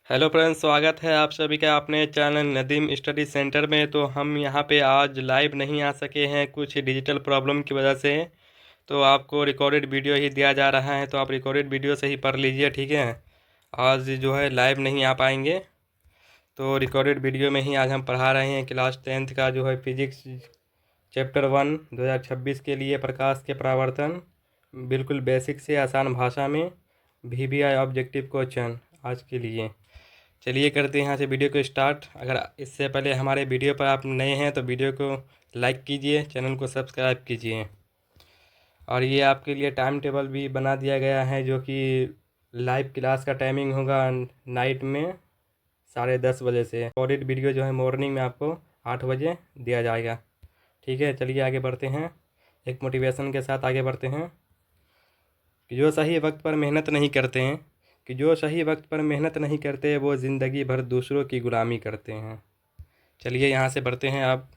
Hello friends, स्वागत है आप सभी का अपने चैनल नदीम स्टडी सेंटर में। तो हम यहाँ पे आज लाइव नहीं आ सके हैं कुछ डिजिटल प्रॉब्लम की वजह से। तो आपको रिकॉर्डेड वीडियो ही दिया जा रहा है, तो आप रिकॉर्डेड वीडियो से ही पढ़ लीजिए, ठीक है। आज जो है लाइव नहीं आ पाएंगे, तो रिकॉर्डेड वीडियो में ही आज हम पढ़ा रहे हैं क्लास 10th का जो है फिजिक्स चैप्टर 1 2026 के लिए प्रकाश के परावर्तन, बिल्कुल बेसिक से आसान भाषा में, VBI ऑब्जेक्टिव क्वेश्चन आज के लिए। चलिए करते हैं यहाँ से वीडियो को स्टार्ट। अगर इससे पहले हमारे वीडियो पर आप नए हैं तो वीडियो को लाइक कीजिए, चैनल को सब्सक्राइब कीजिए। और ये आपके लिए टाइम टेबल भी बना दिया गया है, जो कि लाइव क्लास का टाइमिंग होगा नाइट में 10:30 बजे से। रिकॉर्डेड वीडियो जो है मॉर्निंग में आपको 8 बजे दिया जाएगा, ठीक है। चलिए आगे बढ़ते हैं, एक मोटिवेशन के साथ आगे बढ़ते हैं। कि जो सही वक्त पर मेहनत नहीं करते हैं कि जो सही वक्त पर मेहनत नहीं करते वो ज़िंदगी भर दूसरों की गुलामी करते हैं। चलिए यहाँ से बढ़ते हैं आप।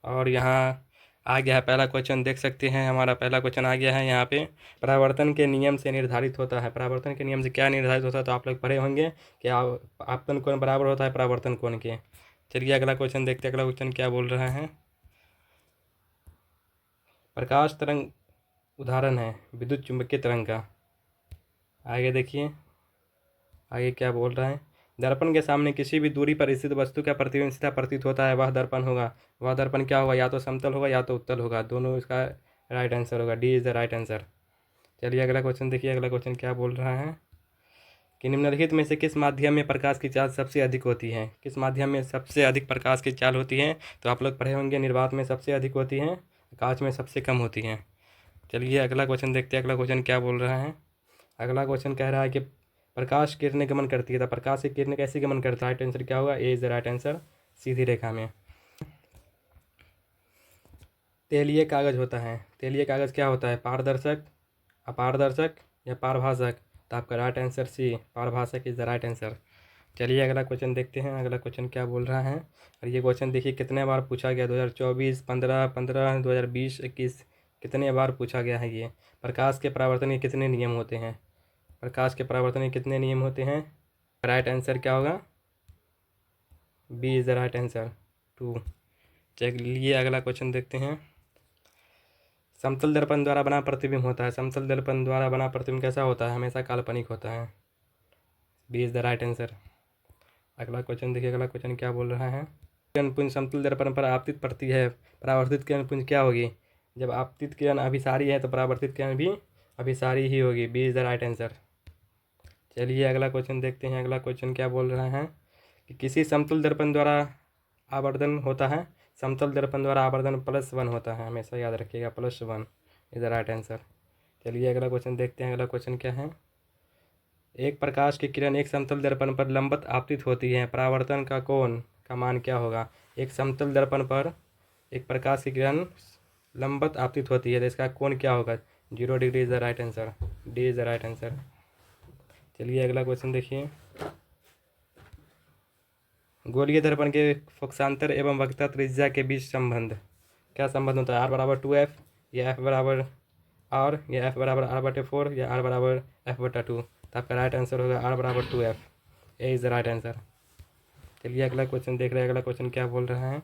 और यहाँ आ गया है पहला क्वेश्चन, देख सकते हैं हमारा पहला क्वेश्चन आ गया है यहाँ पे। परावर्तन के नियम से निर्धारित होता है। परावर्तन के नियम से क्या निर्धारित होता है, तो आप लोग पढ़े होंगे कि आपतन कोण बराबर होता है परावर्तन कोण के। चलिए अगला क्वेश्चन देखते हैं, अगला क्वेश्चन क्या बोल रहा है। प्रकाश तरंग उदाहरण है विद्युत चुंबकीय तरंग का। आगे देखिए आगे क्या बोल रहा है। दर्पण के सामने किसी भी दूरी पर स्थित वस्तु का प्रतिबिंब सीधा प्रतीत होता है, वह दर्पण होगा। वह दर्पण क्या होगा, या तो समतल होगा या तो उत्तल होगा, दोनों इसका राइट आंसर होगा। D is the right answer. चलिए अगला क्वेश्चन देखिए, अगला क्वेश्चन क्या बोल रहा है कि निम्नलिखित में से किस माध्यम में प्रकाश की चाल सबसे अधिक होती है। किस माध्यम में सबसे अधिक प्रकाश की चाल होती है, तो आप लोग पढ़े होंगे निर्वात में सबसे अधिक होती है, कांच में सबसे कम होती है। चलिए अगला क्वेश्चन देखते हैं, अगला क्वेश्चन क्या बोल रहा है। अगला क्वेश्चन कह रहा है कि प्रकाश किरणें गमन करती है, तो प्रकाश की किरणें कैसे गमन करता है, राइट आंसर क्या होगा, ए इज द राइट आंसर, सीधी रेखा में। तेलीय कागज होता है, तेलीय कागज क्या होता है, पारदर्शक, अपारदर्शक या पारभाषक, तो आपका राइट आंसर सी, पारभाषक इज द राइट आंसर। चलिए अगला क्वेश्चन देखते हैं, अगला क्वेश्चन क्या बोल रहा है। और ये क्वेश्चन देखिए कितने बार पूछा गया, 2024, 15, 2020, 21, कितने बार पूछा गया है ये। प्रकाश के परावर्तन के कितने नियम होते हैं, प्रकाश के परावर्तन के कितने नियम होते हैं, राइट आंसर क्या होगा, B is the right answer, 2। चलिए अगला क्वेश्चन देखते हैं। समतल दर्पण द्वारा बना प्रतिबिंब होता है, समतल दर्पण द्वारा बना प्रतिबिंब कैसा होता है, हमेशा काल्पनिक होता है, B is the right answer. अगला क्वेश्चन देखिए, अगला क्वेश्चन क्या बोल रहा है। किरणपुंज समतल दर्पण पर आपतित पड़ती है, परावर्तित किरणपुंज क्या होगी। जब आपतित किरण अभिसारी है तो परावर्तित किरण भी अभिसारी ही होगी, b is the right answer. चलिए अगला क्वेश्चन देखते हैं, अगला क्वेश्चन क्या बोल रहा है कि किसी समतल दर्पण द्वारा आवर्धन होता है, समतल दर्पण द्वारा आवर्धन +1 होता है, हमेशा याद रखिएगा, +1 इज द राइट आंसर। चलिए अगला क्वेश्चन देखते हैं, अगला क्वेश्चन क्या है। एक प्रकाश की किरण एक समतल दर्पण पर लंबवत आपतित होती है, परावर्तन का कोण का मान क्या होगा। एक समतल दर्पण पर एक प्रकाश की किरण लंबवत आपतित होती है, तो इसका कोण क्या होगा, 0 degree is the right answer, D is the right answer. चलिए अगला क्वेश्चन देखिए। गोलीय दर्पण के फोकसांतर एवं वक्रता त्रिज्या के बीच संबंध, क्या संबंध होता है, R = 2F, या F = R, या F = R/4, या R = F/2। तो आपका राइट आंसर होगा R = 2F, A is the right answer. चलिए अगला क्वेश्चन देख रहे हैं, अगला क्वेश्चन क्या बोल रहा है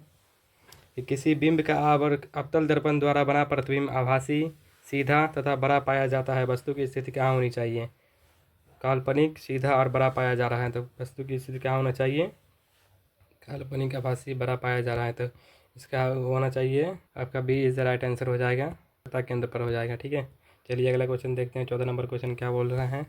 कि किसी बिंब का अवतल दर्पण द्वारा बना प्रतिबिंब आभासी, सीधा तथा बड़ा पाया जाता है, वस्तु की स्थिति क्या होनी चाहिए। काल्पनिक, सीधा और बड़ा पाया जा रहा है, तो वस्तु की स्थिति क्या होना चाहिए, काल्पनिक, आभासी, बड़ा पाया जा रहा है, तो इसका होना चाहिए आपका b is the right answer हो जाएगा, पता केंद्र पर हो जाएगा, ठीक है। चलिए अगला क्वेश्चन देखते हैं, 14 नंबर क्वेश्चन क्या बोल रहा है।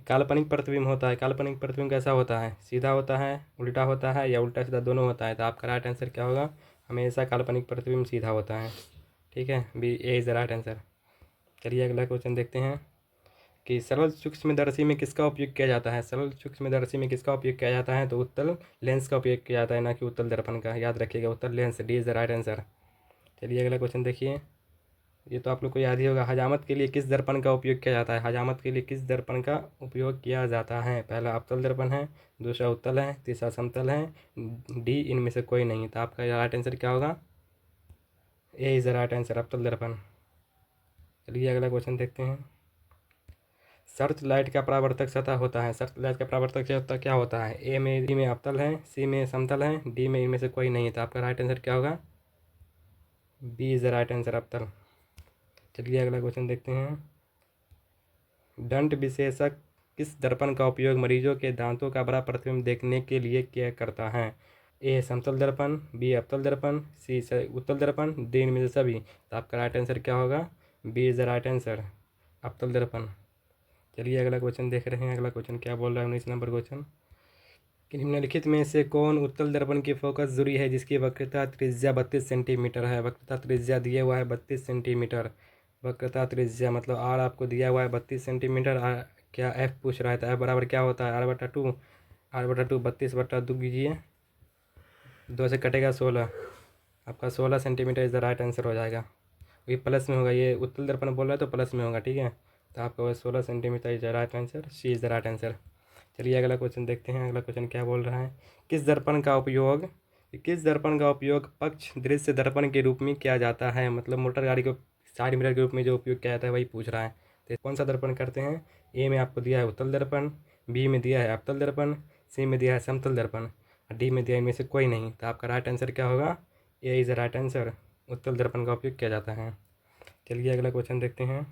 काल्पनिक प्रतिबिंब होता है, काल्पनिक प्रतिबिंब कैसा होता है, सीधा होता है, उल्टा होता है, या उल्टा सीधा दोनों होता है, तो आपका राइट आंसर क्या होगा, हमेशा काल्पनिक प्रतिबिंब सीधा होता है, ठीक है, b, a is the right answer. चलिए अगला क्वेश्चन देखते हैं कि सरल सूक्ष्मदर्शी में किसका उपयोग किया जाता है, सरल सूक्ष्मदर्शी में किसका उपयोग किया जाता है, तो उत्तल लेंस का उपयोग किया जाता है, ना कि उत्तल दर्पण का, याद रखिएगा, उत्तल lens, D is the right answer. चलिए अगला क्वेश्चन देखिए, ये तो आप लोग को याद ही होगा। हजामत के लिए किस दर्पण का उपयोग किया जाता है, हजामत के लिए किस दर्पण का उपयोग किया जाता है, पहला अवतल दर्पण है, दूसरा उत्तल है, तीसरा समतल है, डी इनमें से कोई नहीं, तो आपका राइट आंसर क्या होगा, A is the right answer, अवतल दर्पण। चलिए अगला क्वेश्चन देखते हैं। सर्च लाइट का परावर्तक सतह होता है। सर्च लाइट का परावर्तक सतह क्या होता है? ए में डी में अवतल है, सी में समतल है, डी में इनमें से कोई नहीं है। तो आपका राइट आंसर क्या होगा? B is the right answer, अवतल। चलिए अगला क्वेश्चन देखते हैं। दंत विशेषज्ञ किस दर्पण का उपयोग मरीजों के दांतों का बड़ा प्रतिबिंब देखने के लिए क्या करता है? ए समतल दर्पण, बी अवतल दर्पण, सी उत्तल दर्पण, डी इनमें से सभी। तो आपका राइट आंसर क्या होगा? B is the right answer, अवतल दर्पण। चलिए अगला क्वेश्चन देख रहे हैं। अगला क्वेश्चन क्या बोल रहा है? 19 नंबर क्वेश्चन कि निम्नलिखित में से कौन उत्तल दर्पण की फोकस दूरी है जिसकी वक्रता त्रिज्या 32 सेंटीमीटर है? वक्रता त्रिज्या दिया हुआ है 32 सेंटीमीटर। वक्रता त्रिज्या मतलब आर आपको दिया हुआ है 32 सेंटीमीटर। क्या एफ पूछ रहा है? तो एफ बराबर क्या होता है? r/2। r/2 32/2 कीजिए, 2 से कटेगा 16। आपका 16 centimetre is the right answer हो जाएगा। ये प्लस में होगा, ये उत्तल दर्पण बोल रहा है तो प्लस में होगा, ठीक है। तो आपका वह 16 centimetre is the right answer, C is the right answer. चलिए अगला क्वेश्चन देखते हैं। अगला क्वेश्चन क्या बोल रहा है? किस दर्पण का उपयोग पक्ष दृश्य दर्पण के रूप में किया जाता है? मतलब मोटर गाड़ी को साइड मिरर के रूप में जो उपयोग किया जाता है वही पूछ रहा है। तो कौन सा दर्पण करते हैं? ए में आपको दिया है उत्तल दर्पण, बी में दिया है अवतल दर्पण, सी में दिया है समतल दर्पण, डी में दिया है इनमें से कोई नहीं। तो आपका राइट आंसर क्या होगा? A is the right answer, उत्तल दर्पण का उपयोग किया जाता है। चलिए अगला क्वेश्चन देखते हैं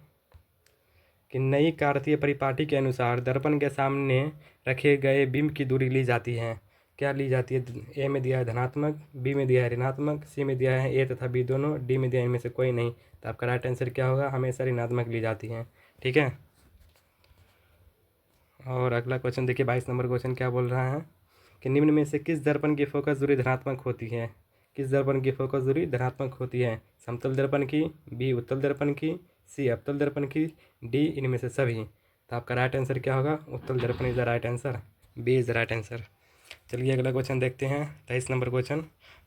कि नई कार्तीय परिपाटी के अनुसार दर्पण के सामने रखे गए बिंब की दूरी ली जाती है। क्या ली जाती है? ए में दिया है धनात्मक, बी में दिया है ऋणात्मक, सी में दिया है ए तथा बी दोनों, डी में दिया है इनमें से कोई नहीं। तो आपका राइट आंसर क्या होगा? हमेशा ऋणात्मक ली जाती है, ठीक है। और अगला क्वेश्चन देखिए, 22 नंबर क्वेश्चन क्या बोल रहा है कि निम्न में से किस दर्पण की फोकस दूरी धनात्मक होती है? किस दर्पण की फोकस दूरी धनात्मक होती है? समतल दर्पण की, बी उत्तल दर्पण की, सी अवतल दर्पण की, डी इनमें से सभी। तो आपका राइट आंसर क्या होगा? उत्तल दर्पण is the right answer, B is the right answer. चलिए अगला क्वेश्चन देखते हैं। 23 नंबर क्वेश्चन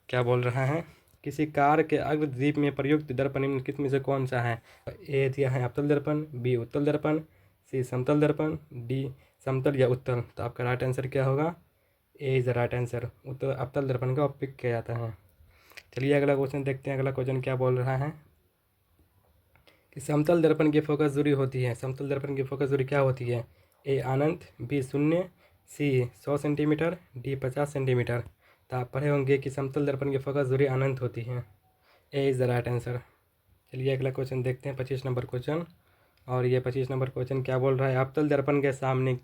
क्या बोल रहा है? किसी कार के अग्रदीप में प्रयुक्त दर्पण निम्नलिखित में से कौन सा है? ए दिया है अवतल दर्पण, बी उत्तल दर्पण, सी समतल दर्पण, डी समतल या उत्तल। तो आपका राइट आंसर क्या होगा? ए इज द राइट आंसर, उत्तल अवतल दर्पण का उपयोग किया जाता है। चलिए अगला क्वेश्चन देखते हैं। अगला क्वेश्चन क्या बोल रहा है कि समतल दर्पण की फोकस दूरी होती है। समतल दर्पण की फोकस दूरी क्या होती है? ए अनंत, बी शून्य, सी 100 सेंटीमीटर, डी 50 सेंटीमीटर। तो आप पढ़े होंगे कि समतल दर्पण की फोकस दूरी अनंत होती है। ए इज़ द राइट आंसर। चलिए अगला क्वेश्चन देखते हैं, 25 नंबर क्वेश्चन। और ये 25 नंबर क्वेश्चन क्या बोल रहा है? अवतल दर्पण के सामने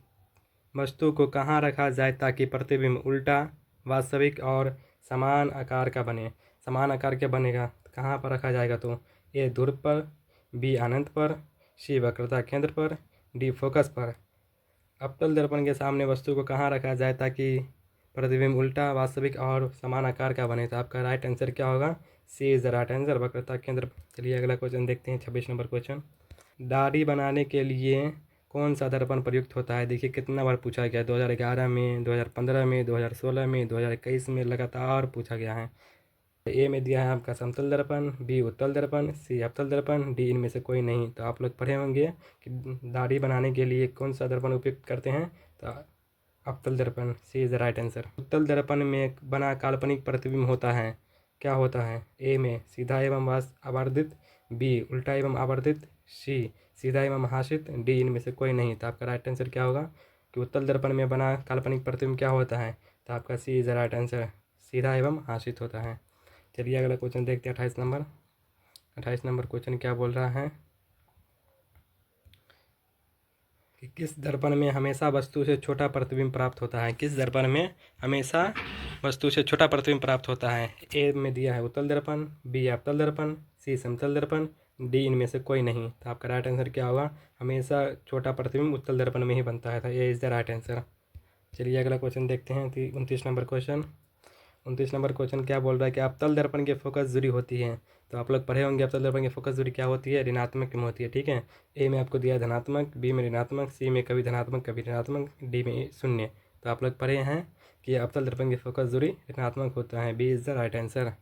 वस्तु को कहाँ रखा जाए ताकि प्रतिबिंब उल्टा, वास्तविक और समान आकार का बने? समान आकार के बनेगा कहाँ पर रखा जाएगा? तो ए ध्रुव पर, बी अनंत पर, सी वक्रता केंद्र पर, डी फोकस पर। अवतल दर्पण के सामने वस्तु को कहाँ रखा जाए ताकि प्रतिबिंब उल्टा, वास्तविक और समान आकार का बने? तो आपका राइट आंसर क्या होगा? सी इज द राइट आंसर, वक्रता केंद्र। चलिए अगला क्वेश्चन देखते हैं, 26 नंबर क्वेश्चन। दाढ़ी बनाने के लिए कौन सा दर्पण प्रयुक्त होता है? देखिए कितना बार पूछा गया है, 2011 में, 2015 में, 2016 में, 2021 में, लगातार पूछा गया है। ए में दिया है आपका समतल दर्पण, बी उत्तल दर्पण, सी अवतल दर्पण, डी इनमें से कोई नहीं। तो आप लोग पढ़े होंगे कि दाढ़ी बनाने के लिए कौन सा दर्पण उपयोग करते हैं? तो अवतल दर्पण, सी इज द राइट आंसर। उत्तल दर्पण में बना काल्पनिक प्रतिबिंब होता है, क्या होता है? ए में सीधा एवं आवर्धित, बी उल्टा एवं आवर्धित, सी सीधा एवं हासित, डी इनमें से कोई नहीं। तो आपका राइट आंसर क्या होगा कि उत्तल दर्पण में बना काल्पनिक प्रतिबिंब क्या होता है? तो आपका सी इज द राइट आंसर, सीधा एवं हासित होता है। चलिए अगला क्वेश्चन देखते हैं, 28 नंबर। 28 नंबर क्वेश्चन क्या बोल रहा है कि किस दर्पण में हमेशा वस्तु से छोटा प्रतिबिंब प्राप्त होता है? किस दर्पण में हमेशा वस्तु से छोटा प्रतिबिंब प्राप्त होता है? ए में दिया है उत्तल दर्पण, बी अवतल दर्पण, सी समतल दर्पण, डी इनमें से कोई नहीं। तो आपका राइट आंसर क्या होगा? हमेशा छोटा प्रतिबिंब उत्तल दर्पण में ही बनता है, था ए इज़ द राइट आंसर। चलिए अगला क्वेश्चन देखते हैं, 29 नंबर क्वेश्चन। 29 नंबर क्वेश्चन क्या बोल रहा है कि अवतल दर्पण की फोकस दूरी होती है। तो आप लोग पढ़े होंगे अवतल दर्पण की फोकस दूरी क्या होती है? ऋणात्मक में होती है, ठीक है। ए में आपको दिया धनात्मक, बी में ऋणात्मक, सी में कभी धनात्मक कभी ऋणात्मक, डी में शून्य। तो आप लोग पढ़े हैं कि अवतल दर्पण की फोकस दूरी ऋणात्मक होता है, B is the right answer.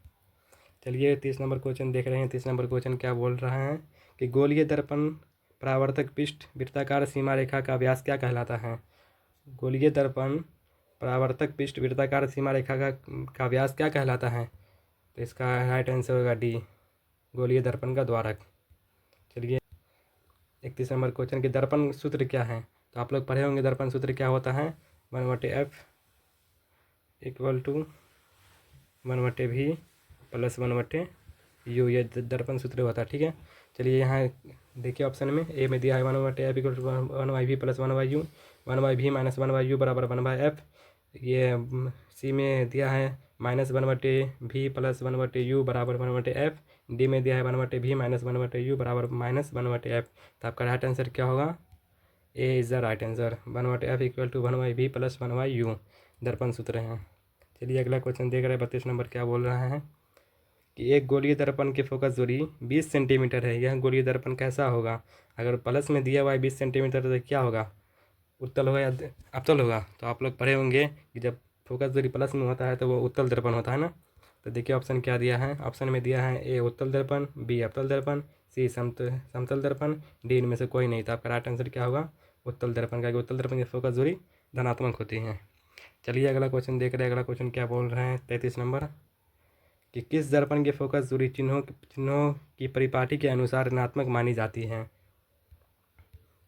चलिए 30 नंबर क्वेश्चन देख रहे हैं। 30 नंबर क्वेश्चन क्या बोल रहा है कि गोलीय दर्पण परावर्तक पृष्ठ वृत्ताकार सीमा रेखा का व्यास क्या कहलाता है? गोलीय दर्पण परावर्तक पृष्ठ वृत्ताकार सीमा रेखा का व्यास क्या कहलाता है? तो इसका राइट आंसर होगा डी, गोलीय दर्पण का द्वारक। चलिए 31 नंबर क्वेश्चन की दर्पण सूत्र क्या है? तो आप लोग पढ़े होंगे दर्पण सूत्र क्या होता है। 1/f equal to 1/v plus 1/u, ये दर्पण सूत्र होता है। ठीक है, चलिए यहाँ देखिए ऑप्शन में ए में दिया है 1/f equal to 1/v plus 1/u, 1/v minus 1/u बराबर 1/f। ये सी में दिया है -1/v प्लस 1/u बराबर 1/f। डी में दिया है 1/v माइनस 1/u बराबर -1/f। तो आपका राइट आंसर क्या होगा? A is the right answer. 1/f equal to 1/v plus 1/u दर्पण सूत्र है। चलिए अगला क्वेश्चन देख रहे हैं। 32 नंबर क्या बोल रहा है कि एक गोलीय दर्पण की फोकस दूरी 20 सेंटीमीटर है। यह गोलीय दर्पण कैसा होगा? अगर प्लस में दिया हुआ है 20 सेंटीमीटर तो क्या होगा? उत्तल होगा या अवतल होगा? तो आप लोग पढ़े होंगे कि जब फोकस दूरी प्लस में होता है तो वो उत्तल दर्पण होता है ना। तो देखिए ऑप्शन क्या दिया है। ऑप्शन में दिया है ए उत्तल दर्पण, बी अवतल दर्पण, सी समतल दर्पण, डी इनमें से कोई नहीं। तो आपका राइट आंसर क्या होगा? उत्तल दर्पण का। उत्तल दर्पण की फोकस दूरी धनात्मक होती है। चलिए अगला क्वेश्चन देख रहे हैं। अगला क्वेश्चन क्या बोल रहे हैं 33 नंबर कि किस दर्पण की फोकस दूरी चिन्हों की परिपाटी के अनुसार ऋणात्मक मानी जाती है?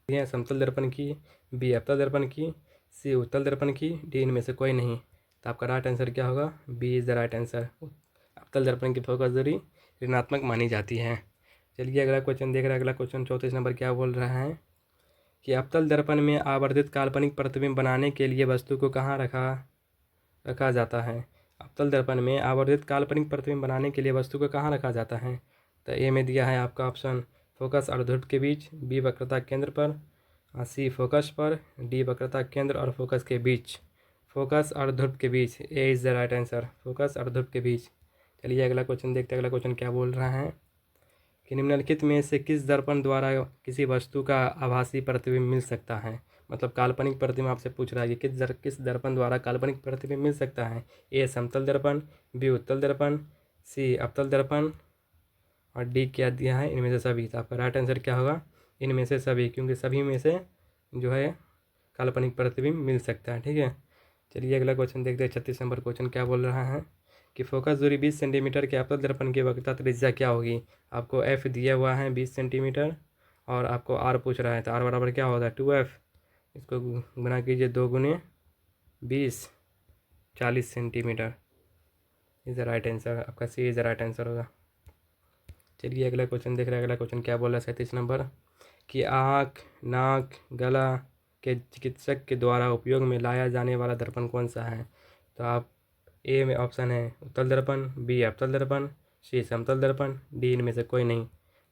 समतल दर्पण की, बी अवतल दर्पण की, सी उत्तल दर्पण की, डी इनमें से कोई नहीं। तो आपका राइट आंसर क्या होगा? B is the right answer. अवतल दर्पण की फोकस दूरी ऋणात्मक मानी जाती है। चलिए अगला क्वेश्चन देख रहे हैं। अगला क्वेश्चन 34 नंबर क्या बोल रहा है कि अवतल दर्पण में आवर्धित काल्पनिक प्रतिबिंब बनाने के लिए वस्तु को कहाँ रखा जाता है? अवतल दर्पण में आवर्धित काल्पनिक प्रतिबिंब बनाने के लिए वस्तु को कहाँ रखा जाता है? तो ए में दिया है आपका ऑप्शन फोकस और ध्रुव के बीच, बी वक्रता केंद्र पर, सी फोकस पर, डी वक्रता केंद्र और फोकस के बीच। फोकस और ध्रुव के बीच, A is the right answer. Focus और ध्रुव के बीच। चलिए अगला क्वेश्चन देखते हैं। अगला क्वेश्चन क्या बोल रहा है कि निम्नलिखित में से किस दर्पण द्वारा किसी वस्तु का आभासी प्रतिबिंब मिल सकता है? मतलब काल्पनिक प्रतिबिंब आपसे पूछ रहा है कि किस दर्पण द्वारा काल्पनिक प्रतिबिंब मिल सकता है? ए समतल दर्पण, बी उत्तल दर्पण, सी अवतल दर्पण और डी क्या दिया है? इनमें से सभी। तो आपका राइट आंसर क्या होगा? इनमें से सभी, क्योंकि सभी में से जो है काल्पनिक प्रतिबिंब मिल सकता है। ठीक है, चलिए अगला क्वेश्चन देखते हैं। 36 नंबर क्वेश्चन क्या बोल रहा है कि फोकस दूरी 20 सेंटीमीटर के अवतल दर्पण की वक्रता त्रिज्या क्या होगी? आपको एफ दिया हुआ है 20 सेंटीमीटर और आपको आर पूछ रहा है। तो आर बराबर क्या होगा? 2f। इसको गुना कीजिए 2 गुने 20, 40 centimetre is the right answer. आपका सी इज़ द राइट आंसर होगा। चलिए अगला क्वेश्चन देख रहे हैं। अगला क्वेश्चन क्या बोल रहा है 37 नंबर कि आँख, नाक, गला के चिकित्सक के द्वारा उपयोग में लाया जाने वाला दर्पण कौन सा है? तो आप ए में ऑप्शन है उत्तल दर्पण, बी अवतल दर्पण, सी समतल दर्पण, डी इनमें से कोई नहीं।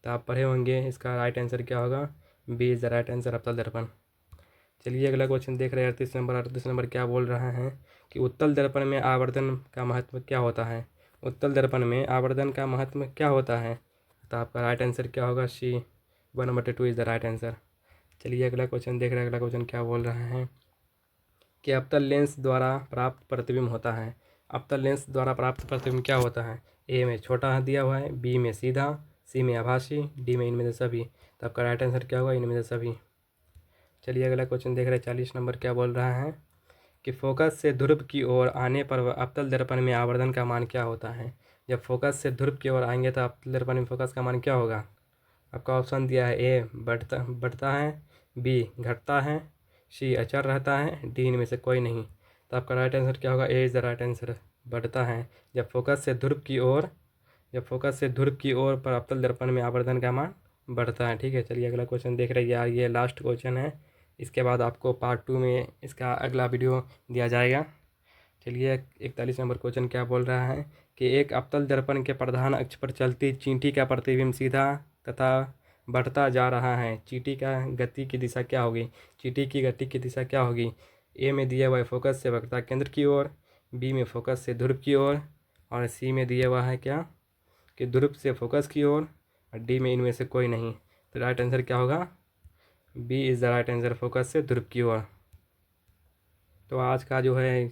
तो आप पढ़े होंगे इसका राइट आंसर क्या होगा? B is the right answer, अवतल दर्पण। चलिए अगला क्वेश्चन देख रहे हैं 38 नंबर। 38 नंबर क्या बोल रहा है कि उत्तल दर्पण में आवर्धन का महत्व क्या होता है? उत्तल दर्पण में आवर्धन का महत्व क्या होता है? तो आपका राइट आंसर क्या होगा? सी 1/2 इज़ द राइट आंसर। चलिए अगला क्वेश्चन देख रहे हैं। अगला क्वेश्चन क्या बोल रहा है कि अवतल लेंस द्वारा प्राप्त प्रतिबिंब होता है। अवतल लेंस द्वारा प्राप्त प्रतिबिंब क्या होता है? ए में छोटा दिया हुआ है, बी में सीधा, सी में आभासी, डी में इनमें से सभी। तो आपका राइट आंसर क्या होगा? इनमें से सभी। चलिए अगला क्वेश्चन देख रहे हैं। 40 नंबर क्या बोल रहा है कि फोकस से ध्रुव की ओर आने पर अवतल दर्पण में आवर्धन का मान क्या होता है? जब फोकस से ध्रुव की ओर आएंगे तो अवतल दर्पण में फोकस का मान क्या होगा? आपका ऑप्शन दिया है ए बढ़ता है, बी घटता है, सी अचर रहता है, डी इनमें से कोई नहीं। तो आपका राइट आंसर क्या होगा? A is the right answer. बढ़ता है। जब फोकस से ध्रुव की ओर पर अवतल दर्पण में आवर्धन का मान बढ़ता है। ठीक है, चलिए अगला क्वेश्चन देख रहे हैं यार, ये लास्ट क्वेश्चन है। इसके बाद आपको पार्ट 2 में इसका अगला वीडियो दिया जाएगा। चलिए 41 नंबर क्वेश्चन क्या बोल रहा है कि एक अवतल दर्पण के प्रधान अक्ष पर चलती चींटी का प्रतिबिंब सीधा तथा बढ़ता जा रहा है। चींटी का गति की दिशा क्या होगी? चींटी की गति की दिशा क्या होगी? ए में दिया हुआ है फोकस से वक्रता केंद्र की ओर, बी में फोकस से ध्रुव की ओर और सी में दिया हुआ है क्या कि ध्रुव से फोकस की ओर और डी में इनमें से कोई नहीं। तो राइट आंसर क्या होगा? B is the right answer, focus से ध्रुव की ओर। तो आज का जो है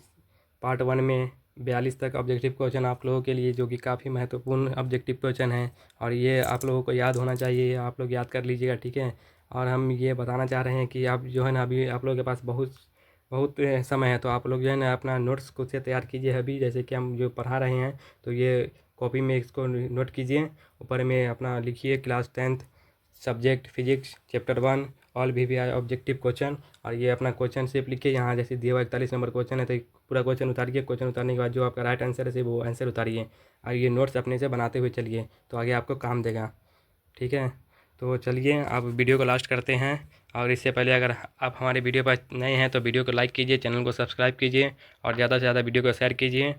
पार्ट 1 में 42 तक ऑब्जेक्टिव क्वेश्चन आप लोगों के लिए, जो कि काफ़ी महत्वपूर्ण ऑब्जेक्टिव क्वेश्चन है और ये आप लोगों को याद होना चाहिए, आप लोग याद कर लीजिएगा। ठीक है, और हम ये बताना चाह रहे हैं कि आप जो है ना, अभी आप लोगों के पास बहुत बहुत समय है, तो आप लोग जो है ना अपना नोट्स खुद से तैयार कीजिए। अभी जैसे कि हम जो पढ़ा रहे हैं तो ये कॉपी में इसको नोट कीजिए, ऊपर में अपना लिखिए class 10th subject physics chapter 1 all VVI objective question. और ये अपना क्वेश्चन शेप लिखिए, यहाँ जैसे दिया हुआ 41 नंबर क्वेश्चन है तो पूरा क्वेश्चन उतारिए। क्वेश्चन उतारने के बाद जो आपका राइट आंसर है वो आंसर उतारिए और ये नोट्स अपने से बनाते हुए चलिए, तो आगे आपको काम देगा। ठीक है, तो चलिए आप वीडियो को लास्ट करते हैं। और इससे पहले अगर आप हमारे वीडियो पर नए हैं तो वीडियो को लाइक कीजिए, चैनल को सब्सक्राइब कीजिए और ज़्यादा से ज़्यादा वीडियो को शेयर कीजिए।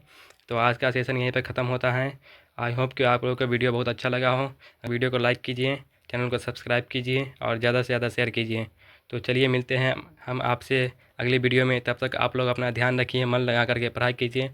तो आज का सेशन यहीं पर ख़त्म होता है। आई होप कि आप लोगों को वीडियो बहुत अच्छा लगा हो। वीडियो को लाइक कीजिए, चैनल को सब्सक्राइब कीजिए और ज़्यादा से ज़्यादा शेयर कीजिए। तो चलिए मिलते हैं हम आपसे अगली वीडियो में। तब तक आप लोग अपना ध्यान रखिए, मन लगा करके पढ़ाई कीजिए।